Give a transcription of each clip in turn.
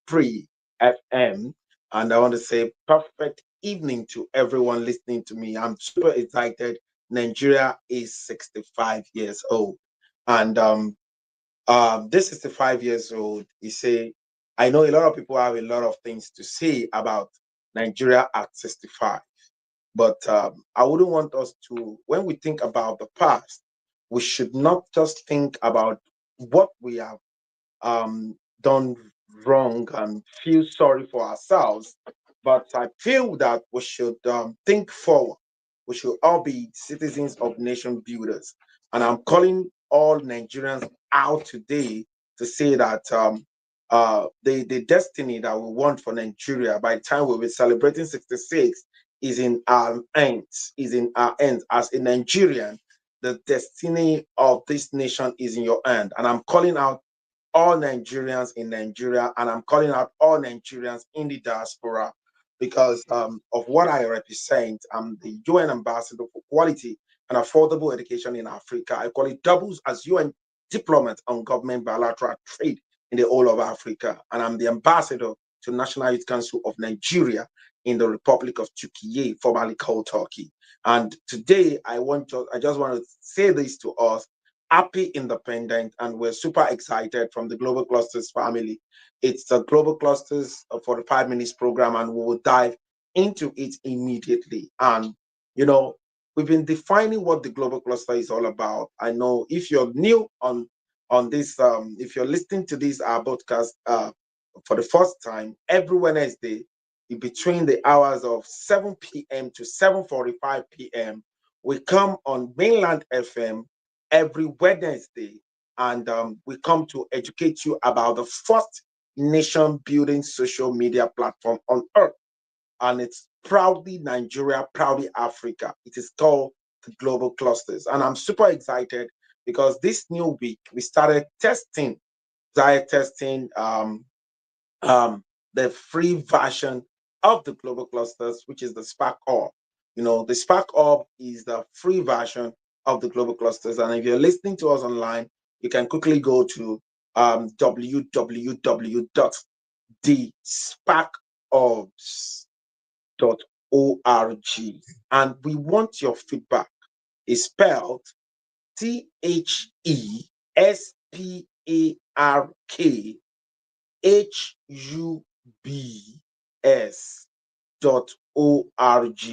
103 FM. And I want to say perfect evening to everyone listening to me. I'm super excited. Nigeria is 65 years old. And this is the 5 years old. You say, I know a lot of people have a lot of things to say about Nigeria at 65, but I wouldn't want us to, when we think about the past, we should not just think about what we have done wrong and feel sorry for ourselves. But I feel that we should think forward. We should all be citizens of nation builders. And I'm calling all Nigerians out today to say that the destiny that we want for Nigeria by the time we'll be celebrating 66 is in our hands, is in our hands. As a Nigerian, the destiny of this nation is in your hand. And I'm calling out all Nigerians in Nigeria, and I'm calling out all Nigerians in the diaspora because of what I represent. I'm the UN ambassador for quality and affordable education in Africa. I call it doubles as UN diplomat on government bilateral trade in the whole of Africa, and I'm the ambassador to National Youth Council of Nigeria in the Republic of Turkey, formerly called Turkey. And today, I just want to say this to us: happy independent, and we're super excited from the Global Clusters family. It's the Global Clusters for the 5 minutes program, and we will dive into it immediately. And you know, we've been defining what the Global Cluster is all about. I know if you're new on this, if you're listening to this podcast for the first time, every Wednesday between the hours of 7 p.m. to 7:45 p.m. we come on Mainland FM every Wednesday, and we come to educate you about the first nation building social media platform on earth. And it's proudly Nigeria, proudly Africa. It is called the Global Clusters. And I'm super excited because this new week we started testing the free version of the Global Clusters, which is the Spark Hub. The Spark Hub is the free version of the Global Clusters. And if you're listening to us online, you can quickly go to www.thesparkhubs.org. And we want your feedback. It's spelled THESPARKHUBS .org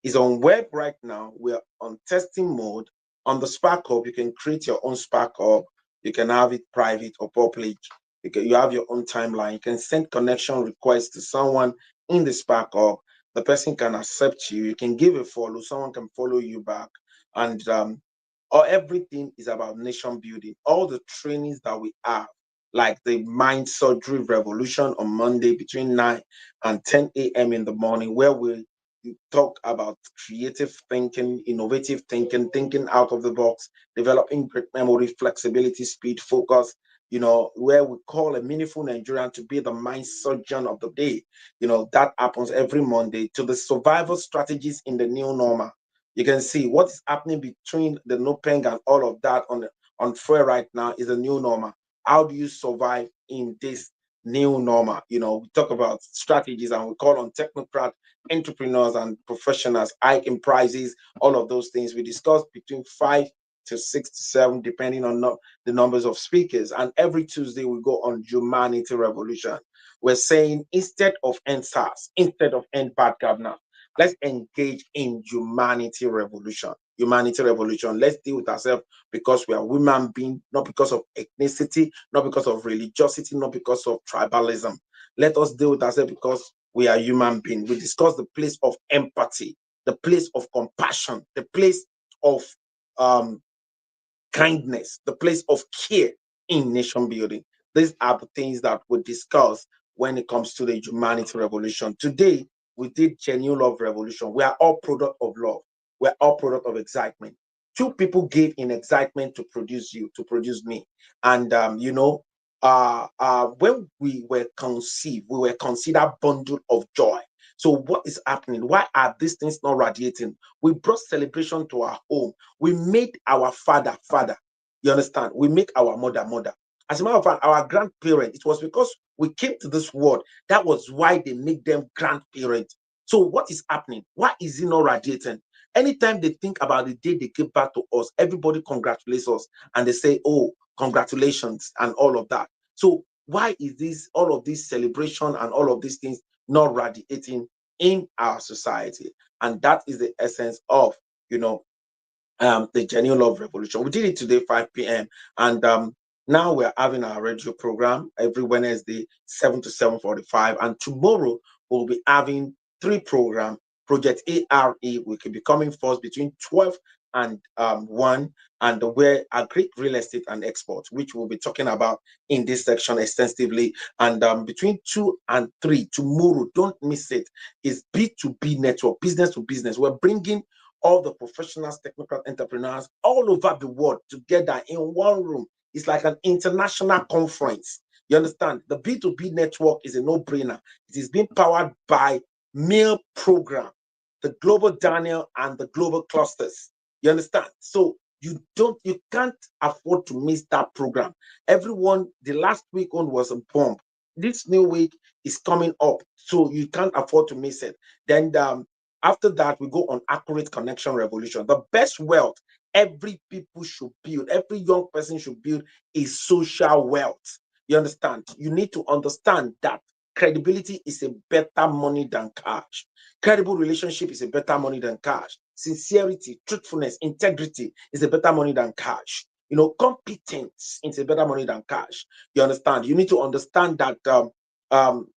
is on web right now. We're on testing mode. On the Spark Hub, you can create your own Spark Hub. You can have it private or public. You have your own timeline. You can send connection requests to someone in the Spark Hub. The person can accept you. You can give a follow. Someone can follow you back. And everything is about nation building. All the trainings that we have, like the mind surgery revolution on Monday between 9 and 10 a.m. in the morning, where we talk about creative thinking, innovative thinking, thinking out of the box, developing great memory, flexibility, speed, focus, where we call a meaningful Nigerian to be the mind surgeon of the day. That happens every Monday. To the survival strategies in the new normal. You can see what is happening between the NOPENG and all of that on fair right now is a new normal. How do you survive in this new normal? We talk about strategies and we call on technocrat entrepreneurs and professionals, hiking prices, all of those things. We discuss between 5 to 6 to 7, depending on the numbers of speakers. And every Tuesday we go on humanity revolution. We're saying instead of end SARS, instead of end bad governance, let's engage in humanity revolution. Humanity revolution. Let's deal with ourselves because we are human beings, not because of ethnicity, not because of religiosity, not because of tribalism. Let us deal with ourselves because we are human beings. We discuss the place of empathy, the place of compassion, the place of kindness, the place of care in nation building. These are the things that we discuss when it comes to the humanity revolution. Today, we did genuine love revolution. We are all product of love. We're all product of excitement. Two people gave in excitement to produce you, to produce me. And when we were conceived, we were considered bundle of joy. So what is happening? Why are these things not radiating? We brought celebration to our home. We made our father. You understand? We make our mother. As a matter of fact, our grandparents, it was because we came to this world. That was why they make them grandparents. So what is happening? Why is it not radiating? Anytime they think about the day they give back to us, everybody congratulates us and they say, "Oh, congratulations," and all of that. So why is this all of this celebration and all of these things not radiating in our society? And that is the essence of, you know, the genuine love revolution. We did it today 5 p.m. and now we're having our radio program every Wednesday 7 to 7:45, and tomorrow we'll be having three program. Project ARE, we could be coming first between 12 and 1, and we're a Greek real estate and export, which we'll be talking about in this section extensively. And between 2 and 3 tomorrow, don't miss it, is B2B network, business to business. We're bringing all the professionals, technical entrepreneurs all over the world together in one room. It's like an international conference. You understand? The B2B network is a no-brainer. It is being powered by Mail Program, the Global Daniel, and the Global Clusters. You understand? So you can't afford to miss that program. Everyone, the last week one was a bomb. This new week is coming up, so you can't afford to miss it. Then after that, we go on accurate connection revolution. The best wealth every people should build, every young person should build, is social wealth. You understand? You need to understand that credibility is a better money than cash. Credible relationship is a better money than cash. Sincerity, truthfulness, integrity is a better money than cash. You know, competence is a better money than cash. You understand? You need to understand that um,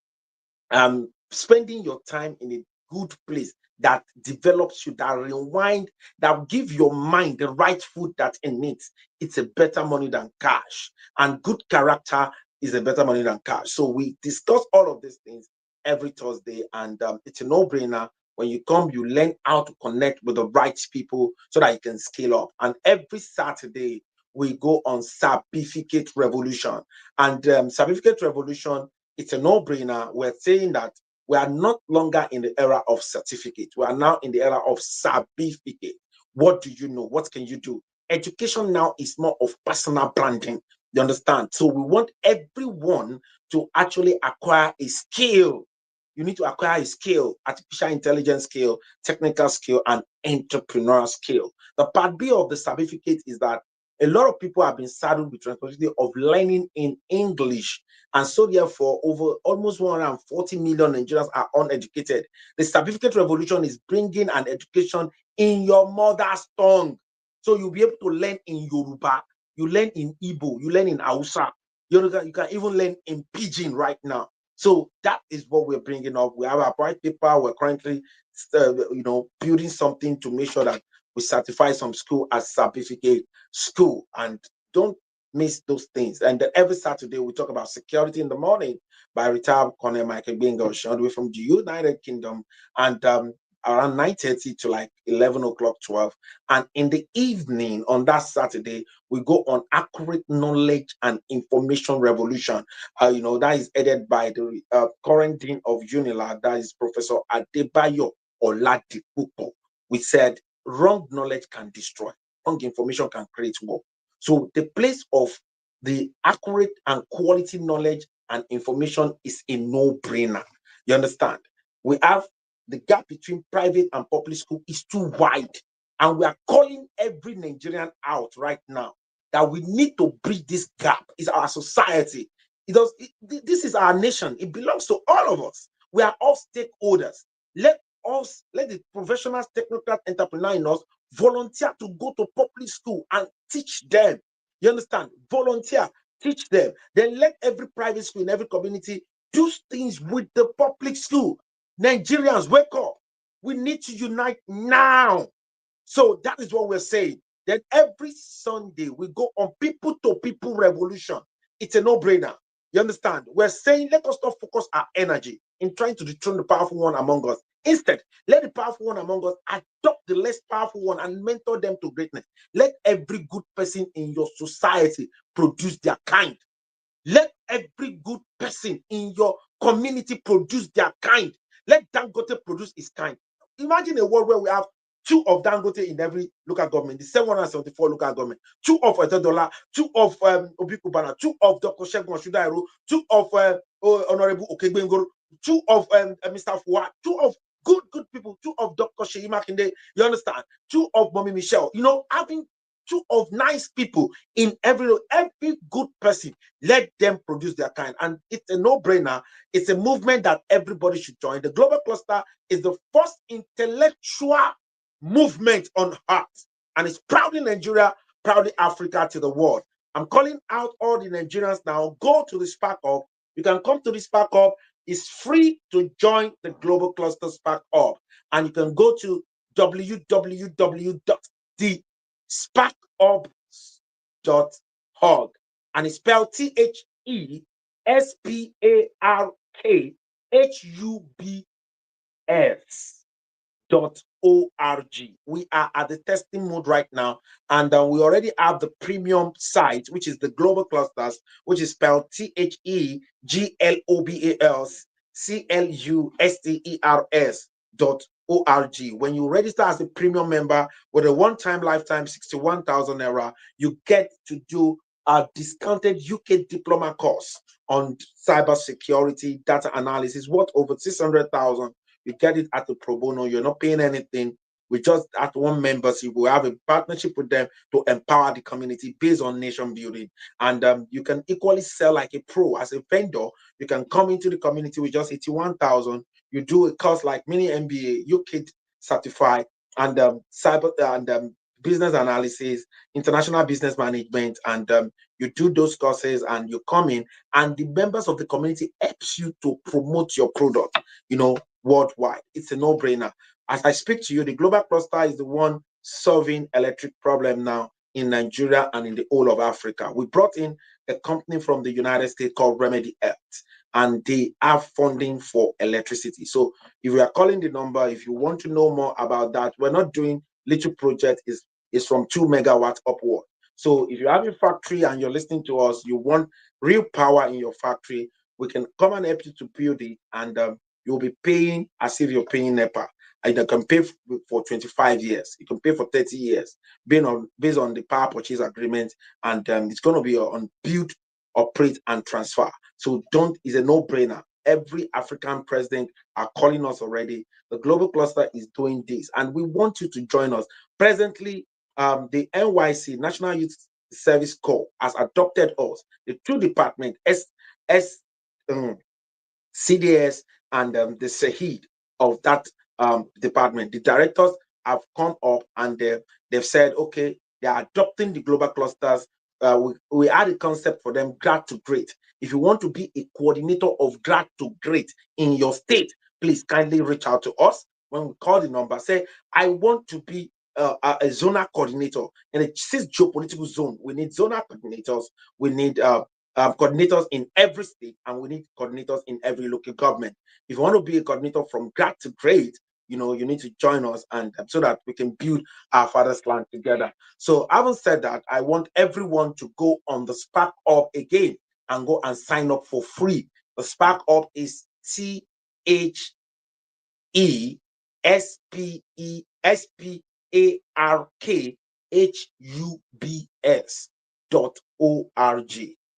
spending your time in a good place that develops you, that rewind, that give your mind the right food that it needs, it's a better money than cash. And good character is a better money than cash. So we discuss all of these things every Thursday, and it's a no-brainer. When you come, you learn how to connect with the right people so that you can scale up. And every Saturday we go on certificate revolution. And certificate revolution, it's a no-brainer. We're saying that we are not longer in the era of certificate. We are now in the era of certificate. What do you know? What can you do? Education now is more of personal branding. You understand? So we want everyone to actually acquire a skill. You need to acquire a skill, artificial intelligence skill, technical skill, and entrepreneurial skill. The part B of the certificate is that a lot of people have been saddled with responsibility of learning in English, and so therefore over almost 140 million Nigerians are uneducated. The certificate revolution is bringing an education in your mother's tongue, so you'll be able to learn in Yoruba, you learn in Igbo, you learn in Hausa, you can even learn in Pidgin right now. So that is what we're bringing up. We have our white paper. We're currently building something to make sure that we certify some school as certificate school, and don't miss those things. And then every Saturday we talk about security in the morning by retired Colonel Michael Bingo, all the way from the United Kingdom, and around 9:30 to like 11 o'clock, 12. And in the evening on that Saturday, we go on accurate knowledge and information revolution. That is headed by the current dean of UNILA, that is Professor Adebayo Oladipupo. We said wrong knowledge can destroy, wrong information can create war. So the place of the accurate and quality knowledge and information is a no-brainer. You understand? We have the gap between private and public school is too wide. And we are calling every Nigerian out right now that we need to bridge this gap. It's our society. This is our nation. It belongs to all of us. We are all stakeholders. Let the professionals, technical entrepreneur in us volunteer to go to public school and teach them. You understand? Volunteer, teach them. Then let every private school in every community do things with the public school. Nigerians, wake up. We need to unite now. So that is what we're saying. Then every Sunday we go on people to people revolution. It's a no-brainer. You understand? We're saying let us not focus our energy in trying to dethrone the powerful one among us. Instead, let the powerful one among us adopt the less powerful one and mentor them to greatness. Let every good person in your society produce their kind. Let every good person in your community produce their kind. Let Dangote produce his kind. Imagine a world where we have 2 of Dangote in every local government, the 774 local government, 2 of Otedola, 2 of Obi Kubana, 2 of Dr. Shegun Oshudairo, 2 of Honorable Okegbengoro, 2 of Mr. Fuwa, 2 of good people, 2 of Dr. Sheyi Makinde, you understand? 2 of Mommy Michelle, you know, having 2 of nice people in every good person, let them produce their kind. And it's a no-brainer. It's a movement that everybody should join. The Global Cluster is the first intellectual movement on earth, and it's proudly Nigeria, proudly Africa to the world. I'm calling out all the Nigerians now. Go to the Spark Up. You can come to the Spark Up. It's free to join the Global Cluster Spark Up, and you can go to www.thesparkup.org, and it's spelled THESPARKHUBS.org. We are at the testing mode right now, and we already have the premium site, which is the Global Clusters, which is spelled THEGLOBALCLUSTERS.org. When you register as a premium member with a one-time lifetime 61,000 naira, you get to do a discounted UK diploma course on cybersecurity data analysis worth over 600,000. You get it at the pro bono. You're not paying anything. We just at one membership. We have a partnership with them to empower the community based on nation building. And you can equally sell like a pro as a vendor. You can come into the community with just 81,000. You do a course like mini MBA, UK certified, and cyber and business analysis, international business management, and you do those courses and you come in, and the members of the community helps you to promote your product, you know, worldwide. It's a no-brainer. As I speak to you, the Global Cluster is the one solving electric problem now in Nigeria and in the whole of Africa. We brought in a company from the United States called Remedy Health, and they have funding for electricity. So if you are calling the number, if you want to know more about that, we're not doing little project, is from 2 megawatts upward. So if you have a factory and you're listening to us, you want real power in your factory, we can come and help you to build it, and you'll be paying as if you're paying NEPA. And you can pay for 25 years. You can pay for 30 years based on the power purchase agreement, and it's going to be on build, operate, and transfer. So it's a no-brainer. Every African president are calling us already. The Global Cluster is doing this, and we want you to join us. Presently, the NYC, National Youth Service Corps, has adopted us. The 2 departments, CDS and the Sahid of that department, the directors have come up and they've said, okay, they are adopting the Global Clusters. We had a concept for them, grad to great. If you want to be a coordinator of grad to great in your state, please kindly reach out to us. When we call the number, say, I want to be a zonal coordinator in a 6 geopolitical zone. We need zonal coordinators. We need coordinators in every state, and we need coordinators in every local government. If you want to be a coordinator from grad to great, you know, you need to join us, and so that we can build our father's land together. So having said that, I want everyone to go on the Spark Up again and go and sign up for free. The Spark Up is THESPARKHUBS.org.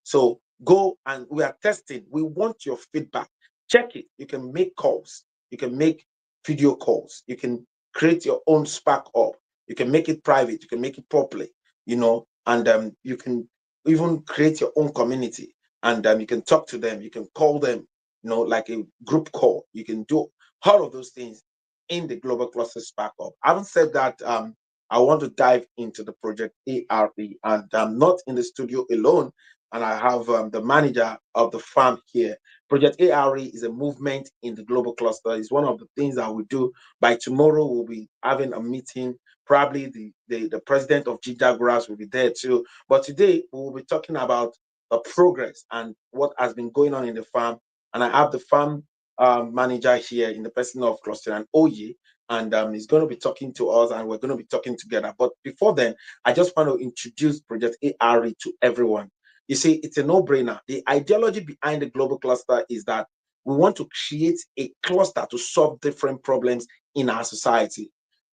So go, and we are testing. We want your feedback. Check it. You can make calls. You can make video calls. You can create your own Spark Up. You can make it private. You can make it public, you know, and you can even create your own community, and you can talk to them. You can call them, you know, like a group call. You can do all of those things in the Global Cluster Spark Up. Having said that, I want to dive into the project ARE, and I'm not in the studio alone, and I have the manager of the farm here. Project ARE is a movement in the Global Cluster. It's one of the things that we do. By tomorrow, we'll be having a meeting. Probably the president of Gijaguras will be there too. But today, we will be talking about the progress and what has been going on in the farm. And I have the farm manager here in the person of Cluster and Oye, and he's going to be talking to us, and we're going to be talking together. But before then, I just want to introduce Project ARE to everyone. You see, it's a no-brainer. The ideology behind the Global Cluster is that we want to create a cluster to solve different problems in our society.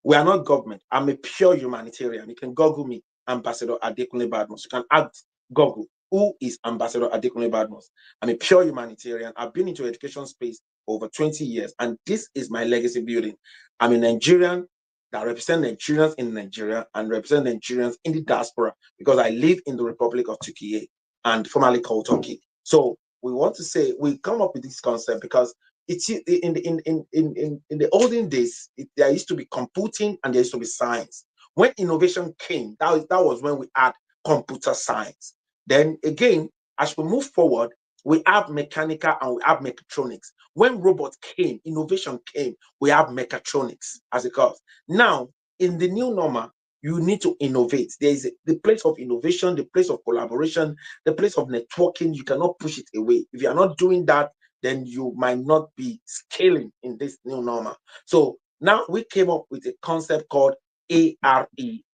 We are not government. I'm a pure humanitarian. You can Google me, Ambassador Adekunle Badmus. You can ask Google, who is Ambassador Adekunle Badmus? I'm a pure humanitarian. I've been into education space for over 20 years, and this is my legacy building. I'm a Nigerian that represent Nigerians in Nigeria and represent Nigerians in the diaspora because I live in the Republic of Turkey and formerly called Turkey. So we want to say we come up with this concept because it's in the olden days, there used to be computing and there used to be science. When innovation came, that was when we had computer science. Then again, as we move forward, we have mechanical and we have mechatronics. When robots came, innovation came, we have mechatronics as it goes. Now, in the new normal, you need to innovate. There is the place of innovation, the place of collaboration, the place of networking. You cannot push it away. If you are not doing that, then you might not be scaling in this new normal. So now we came up with a concept called ARE,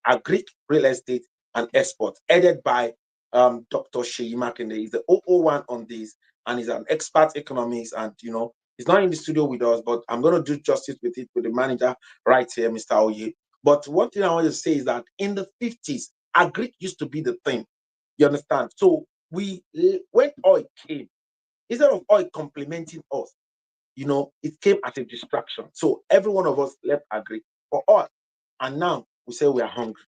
Agric Real Estate and Export, headed by Dr. Sheyi Makinde. He's the 001 on this, and he's an expert economist. And he's not in the studio with us, but I'm going to do justice with it with the manager right here, Mr. Oye. But one thing I want to say is that in the 50s, Agric used to be the thing. You understand? So when oil came, instead of oil complementing us, it came as a distraction. So every one of us left Agric for oil. And now we say we are hungry.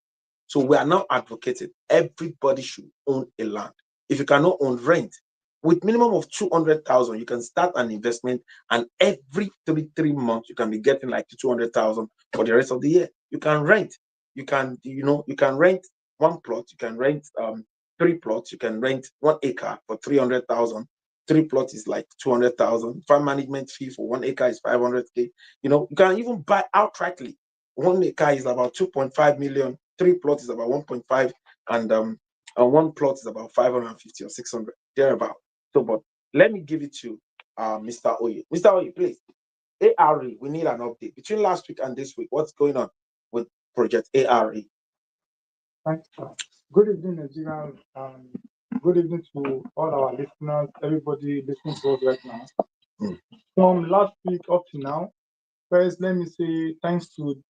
So we are now advocating everybody should own a land. If you cannot own, rent. With minimum of 200,000, you can start an investment, and every three months you can be getting like 200,000 for the rest of the year. You can rent. You can rent one plot. You can rent 3 plots. You can rent 1 acre for 300,000. 3 plots is like 200,000. Farm management fee for 1 acre is 500K. You can even buy outrightly. 1 acre is about 2.5 million. 3 plots is about 1.5, and 1 plot is about 550 or 600 thereabout. So, but let me give it to Mr. Oye. Mr. Oye, please. ARE, we need an update between last week and this week. What's going on with Project ARE? Thanks. Good evening, Nigerians, and good evening to all our listeners, everybody listening to us right now. From last week up to now, first, let me say thanks to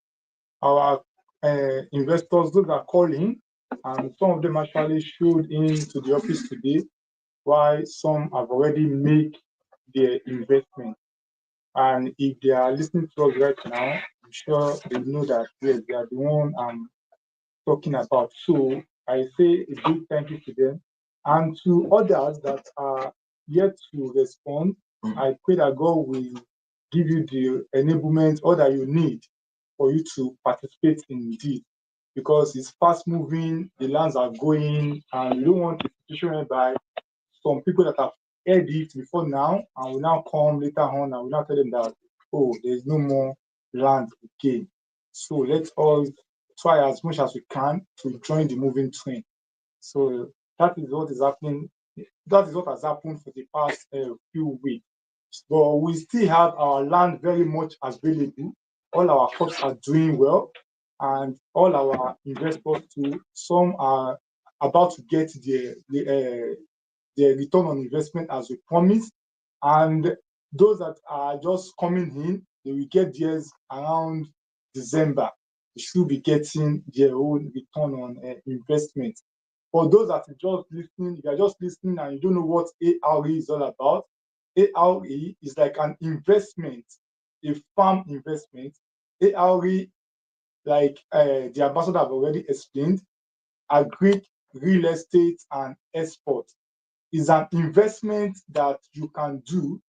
our investors, those are calling, and some of them actually showed into the office today, while some have already made their investment. And if they are listening to us right now, I'm sure they know that yes, they are the one I'm talking about. So I say a big thank you to them. And to others that are yet to respond, I pray that God will give you the enablement all that you need for you to participate in this, because it's fast moving, the lands are going, and you don't want a situation whereby some people that have heard it before now and will now come later on and will now tell them that, oh, there's no more land again. So let's all try as much as we can to join the moving train. So that is what is happening. That is what has happened for the past few weeks. But we still have our land very much available. All our crops are doing well, and all our investors too. Some are about to get their return on investment as we promised, and those that are just coming in, they will get theirs around December. They should be getting their own return on investment. For those that are just listening, if you are just listening and you don't know what ARE is all about, ARE is like an investment, a farm investment. ARE, like the ambassador have already explained, agri, real estate, and export is an investment that you can do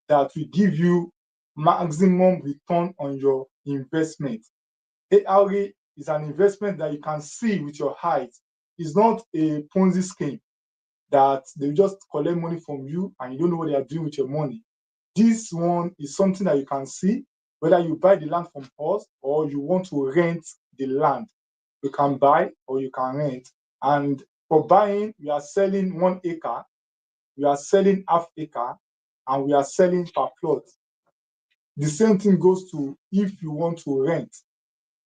that will give you maximum return on your investment. ARE is an investment that you can see with your eyes. It's not a Ponzi scheme that they just collect money from you and you don't know what they are doing with your money. This one is something that you can see, whether you buy the land from us or you want to rent the land. You can buy or you can rent. And for buying, we are selling 1 acre, we are selling half acre, and we are selling per plot. The same thing goes to if you want to rent.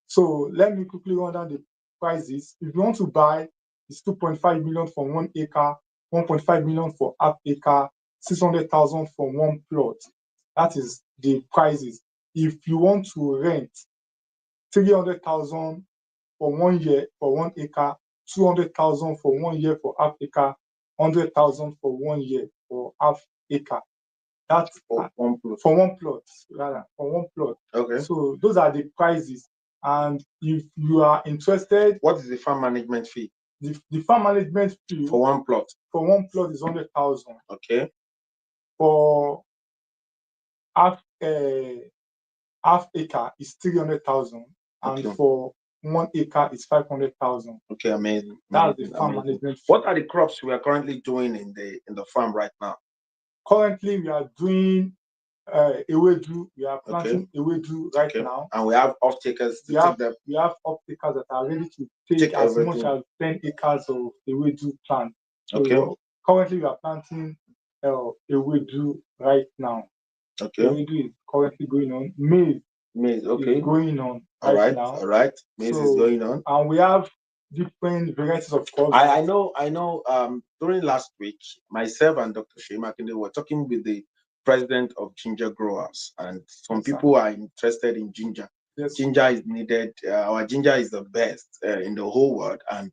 So let me quickly run down the prices. If you want to buy, it's 2.5 million for 1 acre, 1.5 million for half acre, 600,000 for 1 plot. That is the prices. If you want to rent, 300,000 for 1 year for 1 acre, 200,000 for 1 year for half acre, 100,000 for 1 year for half acre. That's For one plot. for one plot, rather, for one plot. Okay. So those are the prices. And if you are interested, What is the farm management fee the farm management fee for one plot? for one plot is 100,000. Okay. For half half acre is 300,000, and Okay. for 1 acre is 500,000. Okay, amazing. That's the Amazing, farm amazing. management fee. What are the crops we are currently doing in the farm right now? Currently, we are doing ewedu. We are planting ewedu right Okay. now. And we have off takers to We take have them. we have off-takers that are ready to take Take as much everything. as 10 acres of ewedu plant. So Okay. currently, we are planting ewedu right now. Okay. Ewedu is currently going on. Maize Okay. is going on All right. now. All right. Maize is going on. And we have different varieties of crops. I know. During last week, myself and Dr. Shemakinde were talking with the president of ginger growers, and some people are interested in ginger. Yes. Ginger is needed. Our ginger is the best in the whole world, and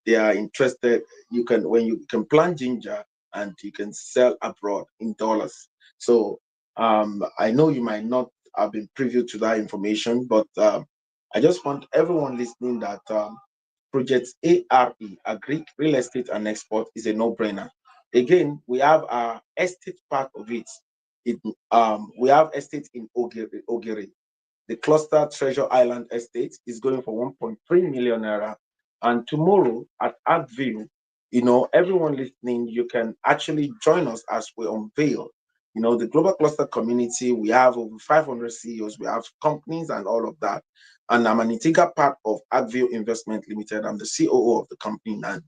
they are interested. When you can plant ginger and you can sell abroad in dollars. So I know you might not have been privy to that information, but I just want everyone listening that Project ARE, Agri, Real Estate and Export, is a no-brainer. Again, we have our estate part of it. We have estate in Ogere. The cluster Treasure Island estate is going for 1.3 million naira. And tomorrow at ArtView, everyone listening, you can actually join us as we unveil. The global cluster community, we have over 500 CEOs, we have companies and all of that. And I'm an integral part of ArtView Investment Limited. I'm the COO of the company. And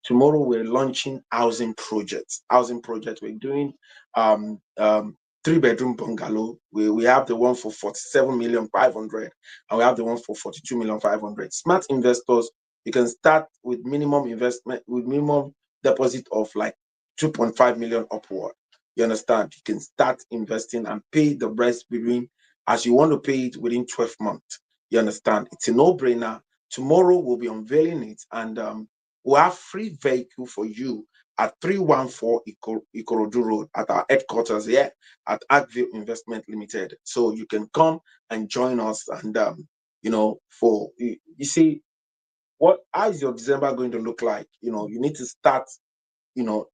tomorrow we're launching housing projects. We're doing 3-bedroom bungalow. We have the one for 47,500,000 and we have the one for 42,500,000. Smart investors, you can start with minimum investment, with minimum deposit of like 2.5 million upward. You understand? You can start investing and pay the rest between as you want to pay it within 12 months. You understand? It's a no-brainer. Tomorrow we'll be unveiling it, and we'll have free vehicle for you at 314 Ikorodu Road at our headquarters here at ArtView Investment Limited. So you can come and join us, and for you see how is your December going to look like? You need to start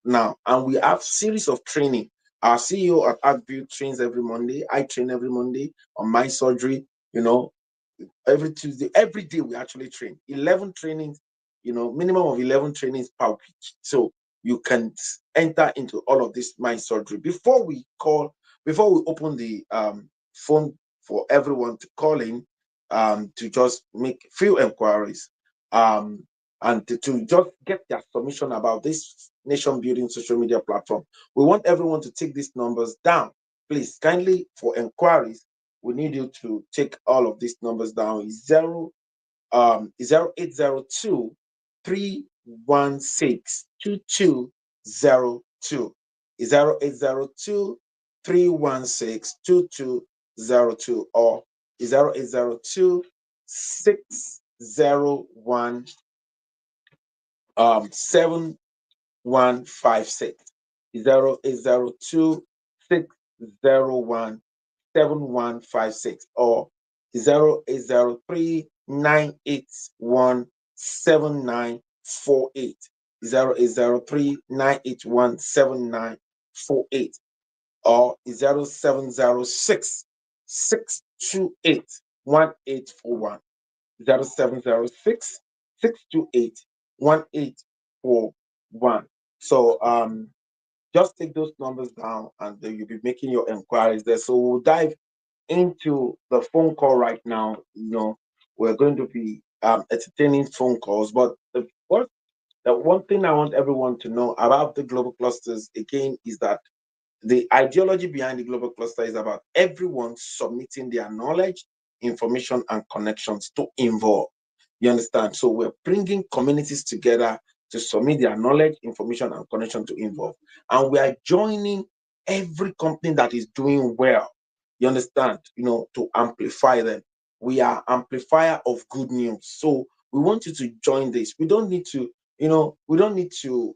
now. And we have series of training. Our CEO at ArtView trains every Monday. I train every Monday on my surgery. Every Tuesday, every day we actually train. 11 trainings, minimum of 11 trainings per week. So you can enter into all of this mind surgery. Before we open the phone for everyone to call in, to just make few inquiries, and to just get their submission about this nation building social media platform. We want everyone to take these numbers down. Please, kindly, for inquiries, we need you to take all of these numbers down. It's 0802 316 2202. 0802 316 2202 or 0802 601 7156. 0802 601 7156 or 0803 981 7948. 0803 981 7948 or 0706 628 1841. 0706 628 1841. So just take those numbers down and then you'll be making your inquiries there. So we'll dive into the phone call right now. We're going to be entertaining phone calls, but the one thing I want everyone to know about the global clusters again is that the ideology behind the global cluster is about everyone submitting their knowledge, information, and connections to involve. You understand? So we're bringing communities together to submit their knowledge, information, and connection to involve. And we are joining every company that is doing well. You understand? To amplify them. we are amplifier of good news. So we want you to join this. We don't need to, we don't need to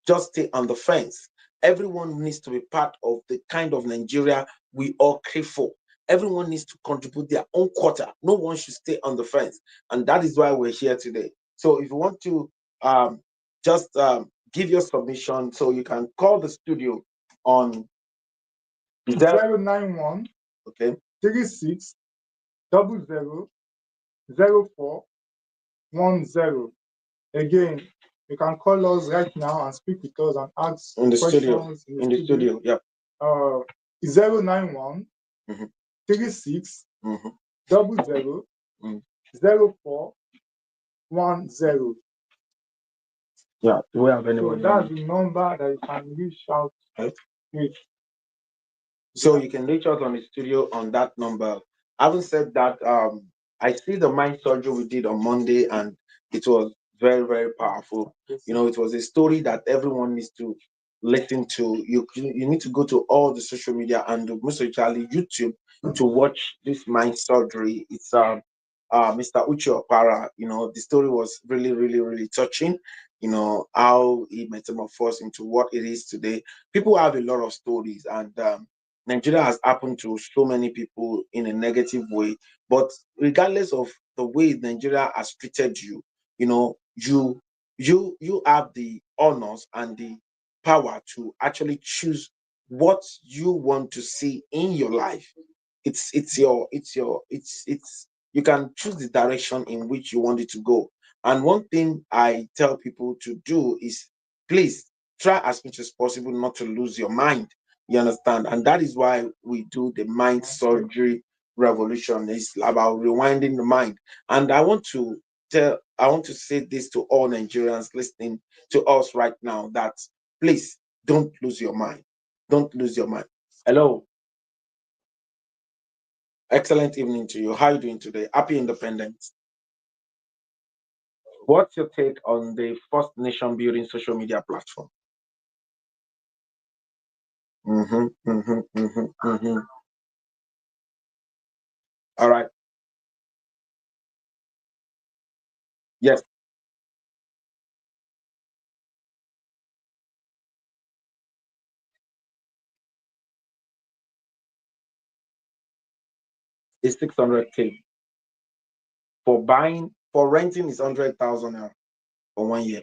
just stay on the fence. Everyone needs to be part of the kind of Nigeria we all crave for. Everyone needs to contribute their own quarter. No one should stay on the fence. And that is why we're here today. So if you want to just give your submission, so you can call the studio on 091 okay 36 00 0410. Again, you can call us right now and speak with us and ask in the studio. questions In the studio, yeah. 091 Mhm. 36 Mhm. 00 Mhm. 0410. Yeah. Do we have So anyone? that's the number that you can reach out Right. with. So you can reach out on the studio on that number. Having said that, I see the mind surgery we did on Monday, and it was very, very powerful. It was a story that everyone needs to listen to. You need to go to all the social media and most especially YouTube to watch this mind surgery. It's Mr. Uche Opara. The story was really, really, really touching. How he metamorphosed into what it is today. People have a lot of stories, and Nigeria has happened to so many people in a negative way. But regardless of the way Nigeria has treated you, you have the honors and the power to actually choose what you want to see in your life. It's you can choose the direction in which you want it to go. And one thing I tell people to do is, please try as much as possible not to lose your mind. You understand? And that is why we do the mind surgery revolution. It's about rewinding the mind. And I want to say this to all Nigerians listening to us right now, that please don't lose your mind. Don't lose your mind. Hello. Excellent evening to you. How are you doing today? Happy Independence. What's your take on the first nation building social media platform? Mm-hmm, mm-hmm, mm-hmm, mm-hmm. All right. Yes, it's 600K. For renting is 100,000 now for 1 year.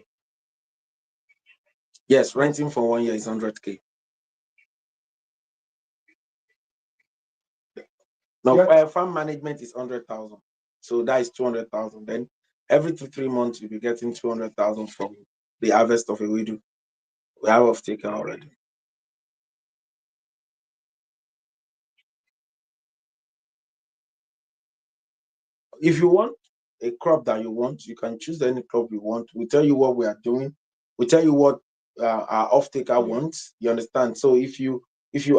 Yes, renting for 1 year is 100K. Now, Yes. farm management is 100,000. So that is 200,000. Then every 2, 3 months, you'll be getting 200,000 from the harvest of a widow. We have off taken already. If you want a crop that you want, you can choose any crop you want. We tell you what we are doing. We tell you what our off taker wants. You understand? So if you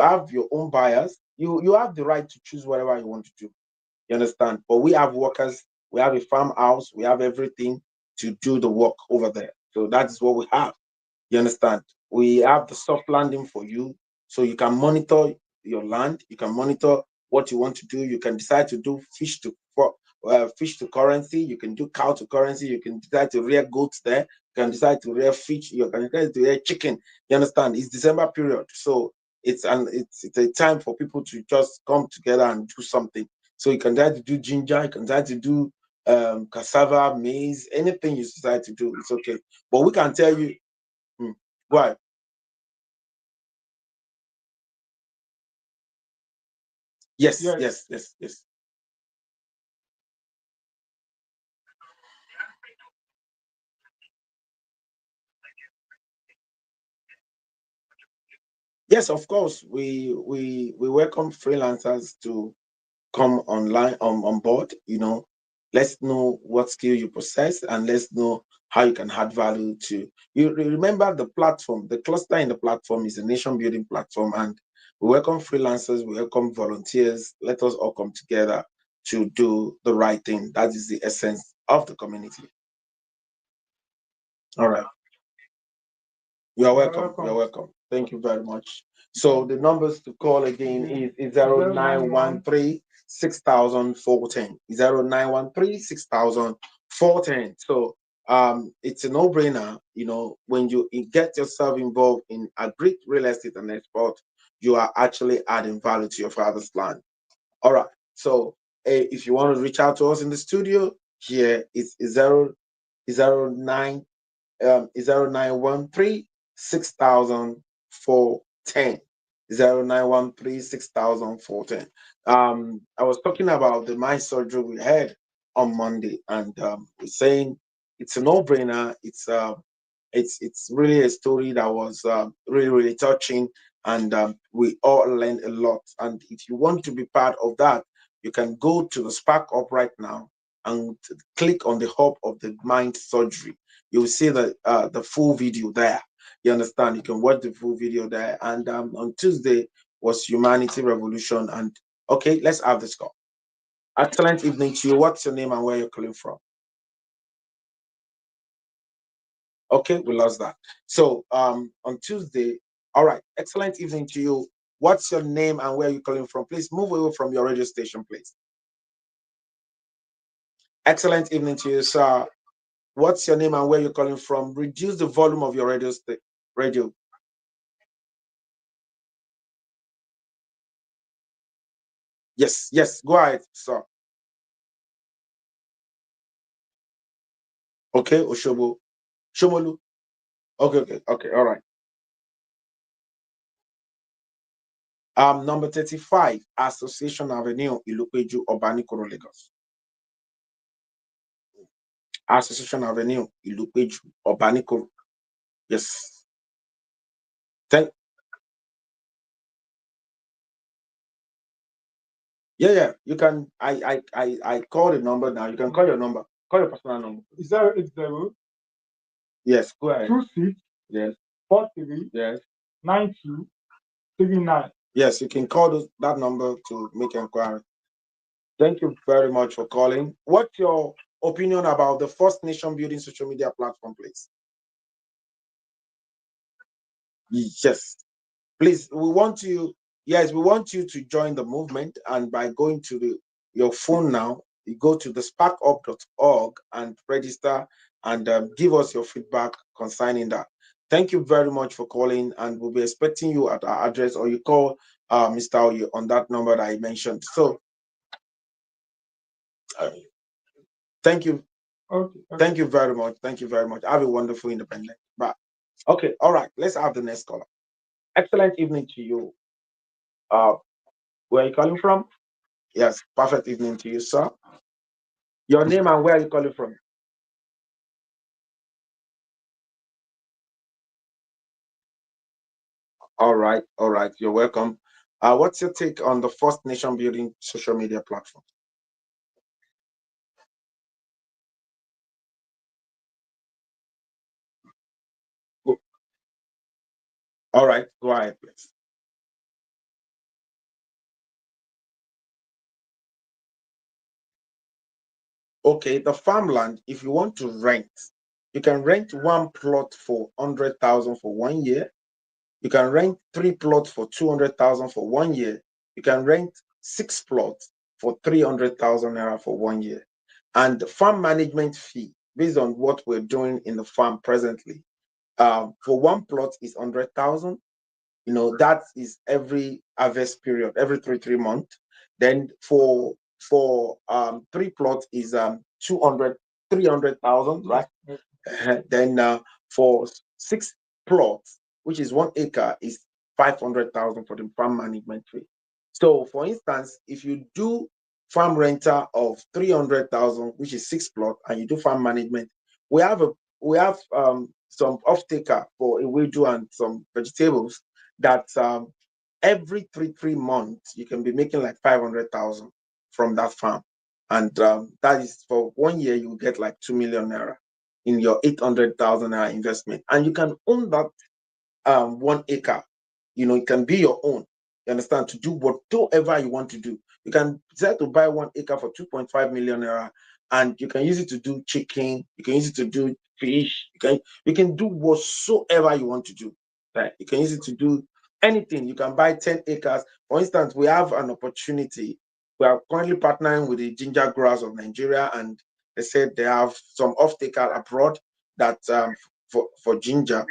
have your own buyers, you have the right to choose whatever you want to do. You understand? But we have workers, we have a farmhouse, we have everything to do the work over there. So that is what we have. You understand? We have the soft landing for you, so you can monitor your land. You can monitor what you want to do. You can decide to do fish to currency. You can do cow to currency. You can decide to rear goats there. You can decide to rear fish. You can decide to rear chicken. You understand? It's December period, so it's a time for people to just come together and do something. So you can decide to do ginger. You can decide to do cassava, maize, anything you decide to do. It's okay. But we can tell you. Hmm. Right. Yes, Yes. yes, yes, yes. Yes, of course. We welcome freelancers to come online on board. Let's know what skill you possess, and let's know how you can add value to you. Remember, the platform, the cluster in the platform is a nation building platform, and we welcome freelancers, we welcome volunteers. Let us all come together to do the right thing. That is the essence of the community. All right. You are You're welcome. You are welcome. welcome. Thank you very much. So the numbers to call again is zero Zero nine nine one one. three 6000 0913 6000 So it's a no-brainer. When you get yourself involved in a great real estate and export, you are actually adding value to your father's land. All right. So if you want to reach out to us in the studio, here it's 09 0913 6000 0913 6000 I was talking about the mind surgery we had on Monday, and we're saying it's a no-brainer. It's really a story that was really really touching, and we all learned a lot. And if you want to be part of that, you can go to the Spark Up right now and click on the hub of the mind surgery. You will see the full video there. You understand? You can watch the full video there. And on Tuesday was Humanity Revolution. And okay, let's have this call. Excellent evening to you. What's your name and where you're calling from? Okay, we lost that. So on Tuesday, all right. Excellent evening to you. What's your name and where are you calling from? Please move away from your radio station, please. Excellent evening to you, sir. What's your name and where you're calling from? Reduce the volume of your radio. Yes, yes. Go ahead, sir. Okay, Oshobo. Shomolu. Okay, okay, okay. All right. Number 35, Association Avenue, Ilupeju, Obanikoro, Lagos. Association Avenue, Ilupeju, Obanikoro. Yes. Thank. Yeah, yeah. You can. I call the number now. You can call your number. Call your personal number. 080 Yes. Go ahead. 26 Yes. 43 Yes. 92 39. Yes. You can call that number to make inquiry. Thank you very much for calling. What's your opinion about the First Nation Building social media platform, please? Yes. Please, we want you to join the movement. And by going to your phone now, you go to the sparkup.org and register and give us your feedback concerning that. Thank you very much for calling, and we'll be expecting you at our address, or you call Mr. Oye on that number that I mentioned. So, uh, thank you. Okay, okay. Thank you very much. Thank you very much. Have a wonderful independent. Bye. Okay, all right. Let's have the next caller. Excellent evening to you. Uh, where are you calling from? Yes, perfect evening to you, sir. Your name and where are you calling from? All right. You're welcome. What's your take on the First Nation Building social media platform? All right, go ahead, please. Okay, the farmland, if you want to rent, you can rent one plot for 100,000 for 1 year. You can rent three plots for 200,000 for 1 year. You can rent six plots for 300,000 naira for 1 year. And the farm management fee, based on what we're doing in the farm presently, for one plot is 100,000. That is every harvest period, every three months. Then for three plots is 200 300,000, right? Then for six plots, which is 1 acre, is 500,000 for the farm management fee. So, for instance, if you do farm renter of 300,000, which is six plot, and you do farm management, we have a we have some off taker for a wedu and some vegetables that every three months you can be making like 500,000 from that farm, and that is for 1 year you will get like 2 million naira in your 800,000 naira investment, and you can own that 1 acre. It can be your own. You understand? To do whatever you want to do. You can decide to buy 1 acre for 2.5 million naira and you can use it to do chicken. You can use it to do fish. You can do whatsoever you want to do. Right? You can use it to do anything. You can buy 10 acres. For instance, we have an opportunity. We are currently partnering with the ginger growers of Nigeria, and they said they have some off-taker abroad that for ginger.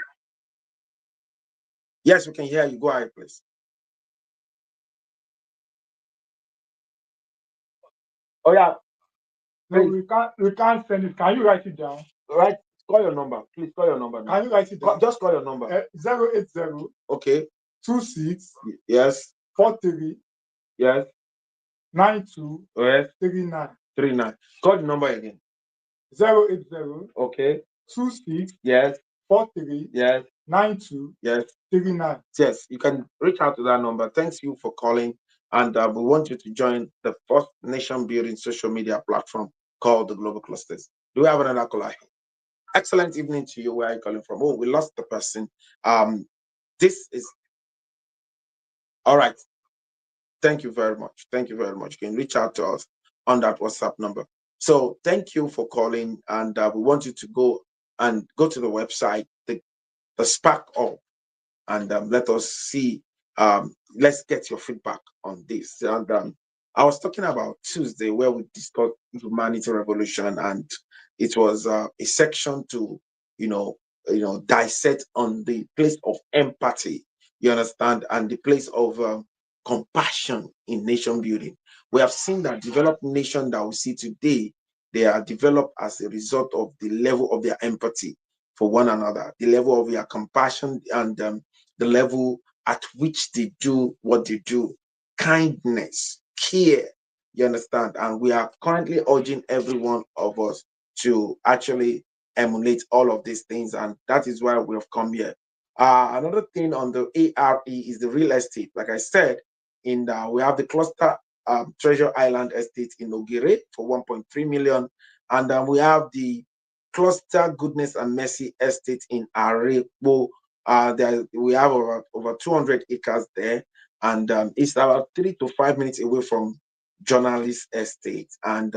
Yes, we can hear you. Go ahead, please. Oh yeah, No, please. we can't send it. Can you write it down? Right. Call your number. Please call your number now. Can you write it down? Just call your number. 080 Okay. 26 Yes. 43 Yes. 92 Yes. 39. 39. Call the number again. 080 Okay. 26 Yes. 43 Yes. 92 Yes. 39. Yes. You can reach out to that number. Thanks you for calling. And we want you to join the first nation building social media platform called the Global Clusters. Do we have another caller? Excellent evening to you. Where are you calling from? Oh, we lost the person. This is all right. Thank you very much. Thank you very much. You can reach out to us on that WhatsApp number. So thank you for calling, and we want you to go to the website, the Spark Up, and let us see. Let's get your feedback on this. And I was talking about Tuesday where we discussed humanity revolution, and it was a section to you know dissect on the place of empathy. You understand, and the place of compassion in nation building. We have seen that developed nation that we see today, they are developed as a result of the level of their empathy for one another, the level of their compassion, and the level at which they do what they do, kindness, care. You understand? And we are currently urging every one of us to actually emulate all of these things, and that is why we have come here. Another thing on the ARE is the real estate. Like I said, we have the cluster Treasure Island Estate in Ogere for 1.3 million, and we have the cluster Goodness and Mercy Estate in Arepo. We have over 200 acres there, and it's about 3 to 5 minutes away from Journalist Estate. And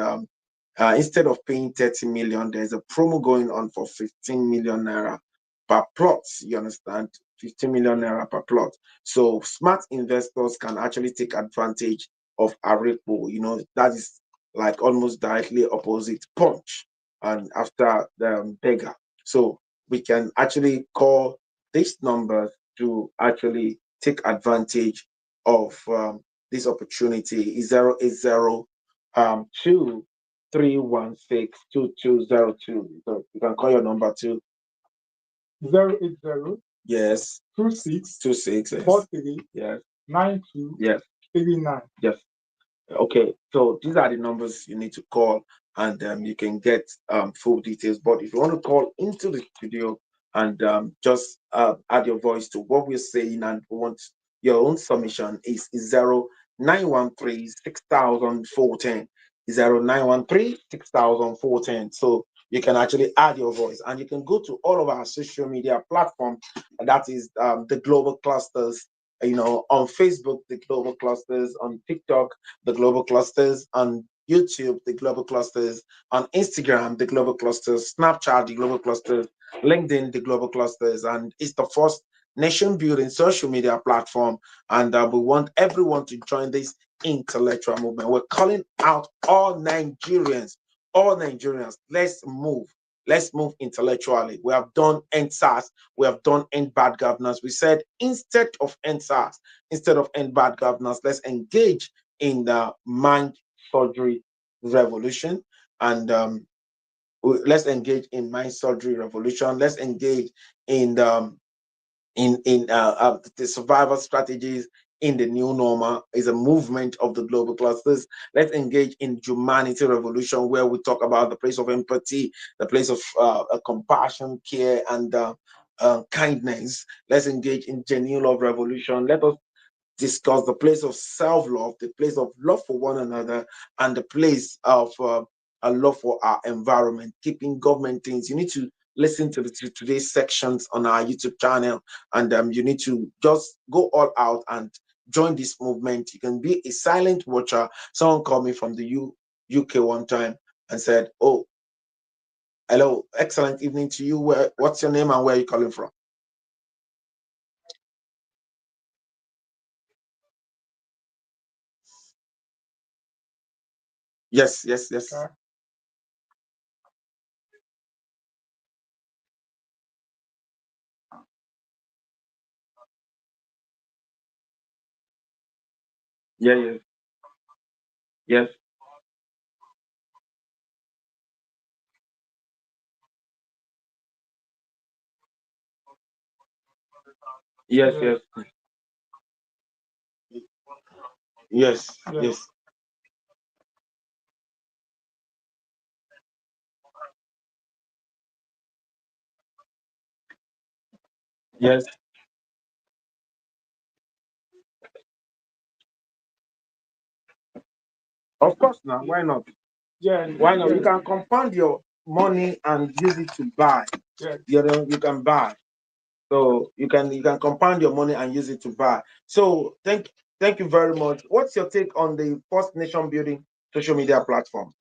instead of paying 30 million, there's a promo going on for 15 million naira per plot. You understand? 15 million naira per plot. So smart investors can actually take advantage of Arepo. That is like almost directly opposite Punch and after the Beggar. So we can actually call these numbers to actually take advantage of this opportunity. Is 080 2316 2202. So you can call your number too. 080 Yes. 26 26. Yes. 43 Yes. 92 Yes. 39. Yes. Okay, so these are the numbers you need to call, and you can get full details. But if you want to call into the studio and just add your voice to what we're saying and want your own submission, is 0913 600410. 0913 600410. So you can actually add your voice, and you can go to all of our social media platforms. That is the Global Clusters. On Facebook, the Global Clusters, on TikTok, the Global Clusters, on YouTube, the Global Clusters, on Instagram, the Global Clusters, Snapchat, the Global Clusters, LinkedIn, the Global Clusters, and it's the first nation building social media platform. And we want everyone to join this intellectual movement. We're calling out all Nigerians, let's move. Let's move intellectually. We have done NSAS. We have done end bad governance. We said instead of NSAS, instead of end bad governance, let's engage in the mind surgery revolution. And let's engage in mind surgery revolution. Let's engage in the survival strategies in the new normal. Is a movement of the global clusters. Let's engage in humanity revolution, where we talk about the place of empathy, the place of compassion, care, and kindness. Let's engage in genuine love revolution. Let us discuss the place of self-love, the place of love for one another, and the place of a love for our environment, keeping government things. You need to listen to today's sections on our YouTube channel, and you need to just go all out and join this movement. You can be a silent watcher. Someone called me from the UK one time, and said, "Oh, hello, excellent evening to you. What's your name and where are you calling from?" Yes, yes, yes. Yeah, yes, yes, yes, yes, yes, yes, yes. Of course, now why not? Yeah, Why not? yeah, You can compound your money and use it to buy. yeah. You can buy. So you can compound your money and use it to buy. So thank you very much. What's your take on the First Nation Building social media platform?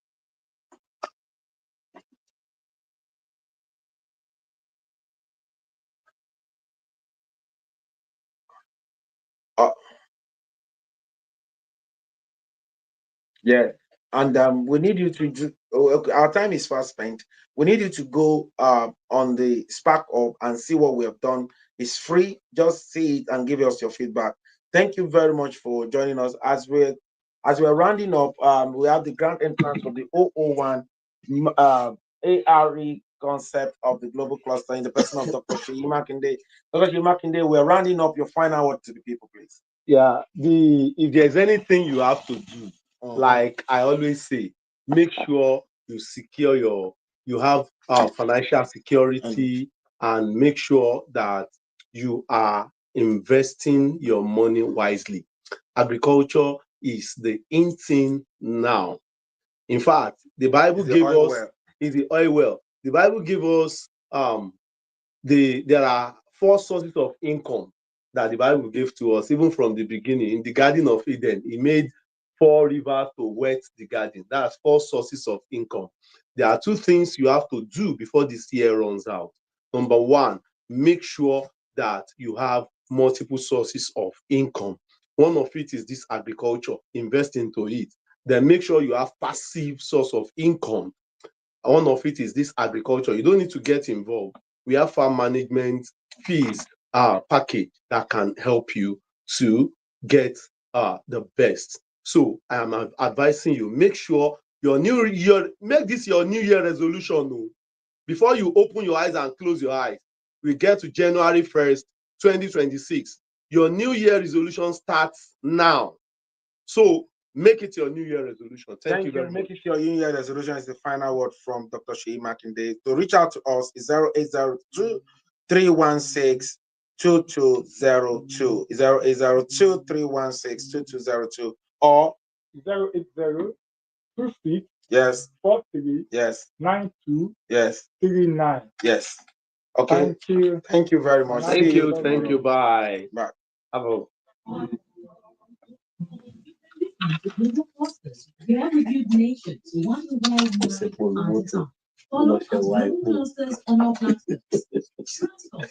Uh, Yeah, and we need you to do. Oh, okay, our time is fast spent. We need you to go on the Spark Up and see what we have done. It's free. Just see it and give us your feedback. Thank you very much for joining us. As we're rounding up, we have the grand entrance of the 001 ARE concept of the global cluster in the person of Dr. Sheyi Makinde. Dr. Sheyi Makinde, we're rounding up your final word to the people, please. Yeah, if there's anything you have to do, like I always say, make sure you have financial security, and make sure that you are investing your money wisely. Agriculture is the in thing now. In fact, the Bible It's the gave oil us well. is the oil well. The Bible gave us there are four sources of income that the Bible gave to us, even from the beginning. In the Garden of Eden, he made four rivers to wet the garden. That's four sources of income. There are two things you have to do before this year runs out. Number one, make sure that you have multiple sources of income. One of it is this agriculture, invest into it. Then make sure you have passive source of income. One of it is this agriculture. You don't need to get involved. We have farm management fees package that can help you to get the best. So I am advising you, make sure your new year, make this your new year resolution. No. Before you open your eyes and close your eyes, we get to January 1st, 2026. Your new year resolution starts now. So make it your new year resolution. Thank you Thank you. very Make much. it your New Year resolution is the final word from Dr. Sheyi Makinde. To reach out to us is 0802 316 2202. 0802 316 2202. Or 080 26 yes, 43 yes, 92 yes, 39. yes. Okay. Thank you. Thank you very much. Nice See Thank you you. talk to Thank you. tomorrow. you. Bye. Bye. Have a Global clusters. They are reviewed nations. One worldwide at a time. Follow us global clusters on our platforms. Transcorp.